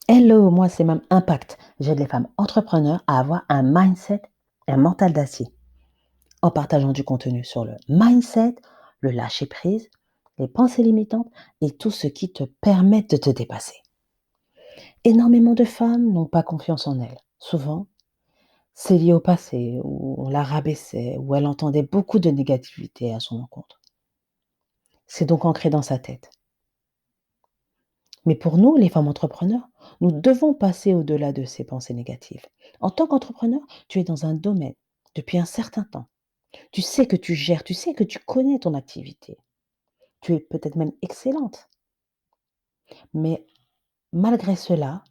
Hello, moi c'est Mam Impact. J'aide les femmes entrepreneurs à avoir un mindset, un mental d'acier, en partageant du contenu sur le mindset, le lâcher prise, les pensées limitantes et tout ce qui te permet de te dépasser. Énormément de femmes n'ont pas confiance en elles. Souvent, c'est lié au passé, où on la rabaissait, où elle entendait beaucoup de négativité à son encontre. C'est donc ancré dans sa tête. Mais pour nous, les femmes entrepreneurs, nous devons passer au-delà de ces pensées négatives. En tant qu'entrepreneur, tu es dans un domaine depuis un certain temps. Tu sais que tu gères, tu sais que tu connais ton activité. Tu es peut-être même excellente. Mais malgré cela,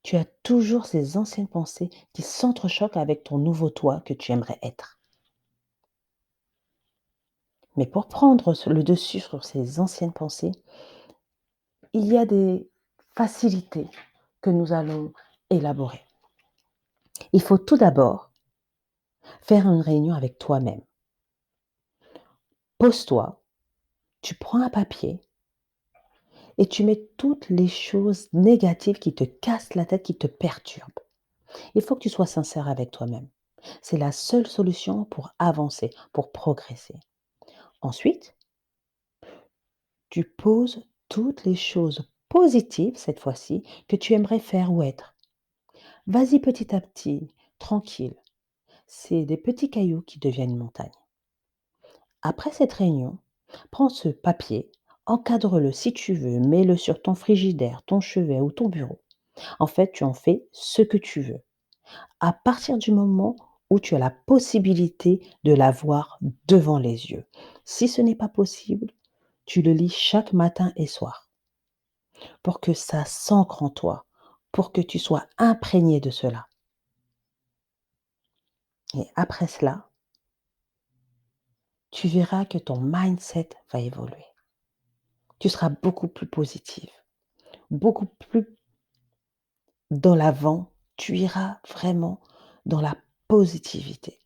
tu as toujours ces anciennes pensées qui s'entrechoquent avec ton nouveau toi que tu aimerais être. Mais pour prendre le dessus sur ces anciennes pensées, il y a des facilités que nous allons élaborer. Il faut tout d'abord faire une réunion avec toi-même. Pose-toi, tu prends un papier et tu mets toutes les choses négatives qui te cassent la tête, qui te perturbent. Il faut que tu sois sincère avec toi-même. C'est la seule solution pour avancer, pour progresser. Ensuite, tu poses toutes les choses positives, cette fois-ci, que tu aimerais faire ou être. Vas-y petit à petit, tranquille. C'est des petits cailloux qui deviennent une montagne. Après cette réunion, prends ce papier, encadre-le si tu veux, mets-le sur ton frigidaire, ton chevet ou ton bureau. En fait, tu en fais ce que tu veux. À partir du moment où tu as la possibilité de l'avoir devant les yeux. Si ce n'est pas possible, tu le lis chaque matin et soir pour que ça s'ancre en toi, pour que tu sois imprégné de cela. Et après cela, tu verras que ton mindset va évoluer. Tu seras beaucoup plus positive, beaucoup plus dans l'avant. Tu iras vraiment dans la positivité.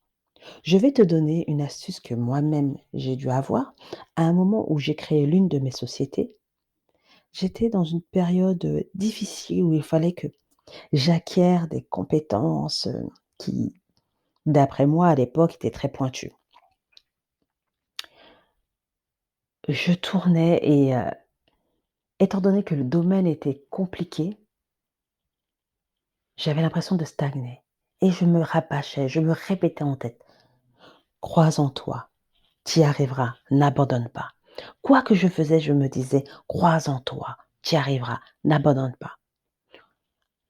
Je vais te donner une astuce que moi-même j'ai dû avoir. À un moment où j'ai créé l'une de mes sociétés, j'étais dans une période, difficile où il fallait que j'acquière des compétences, qui, d'après moi, à l'époque, étaient très pointues. Je tournais et étant donné que le domaine était compliqué, j'avais l'impression de stagner et je me rabâchais, je me répétais en tête: «Crois en toi, tu y arriveras, n'abandonne pas». Quoi que je faisais, je me disais: «Crois en toi, tu y arriveras, n'abandonne pas».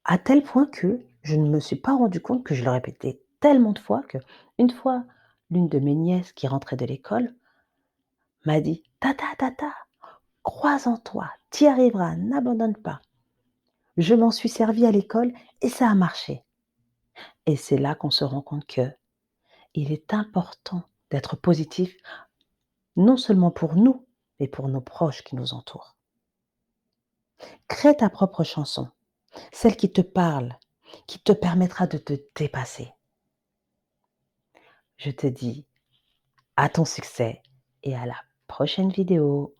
À tel point que je ne me suis pas rendu compte que je le répétais tellement de fois qu'une fois, l'une de mes nièces qui rentrait de l'école m'a dit: «Tata, tata, crois en toi, tu y arriveras, n'abandonne pas». Je m'en suis servie à l'école et ça a marché et c'est là qu'on se rend compte qu'il est important d'être positif, non seulement pour nous, mais pour nos proches qui nous entourent. Crée ta propre chanson, celle qui te parle, qui te permettra de te dépasser. Je te dis à ton succès et à la prochaine vidéo.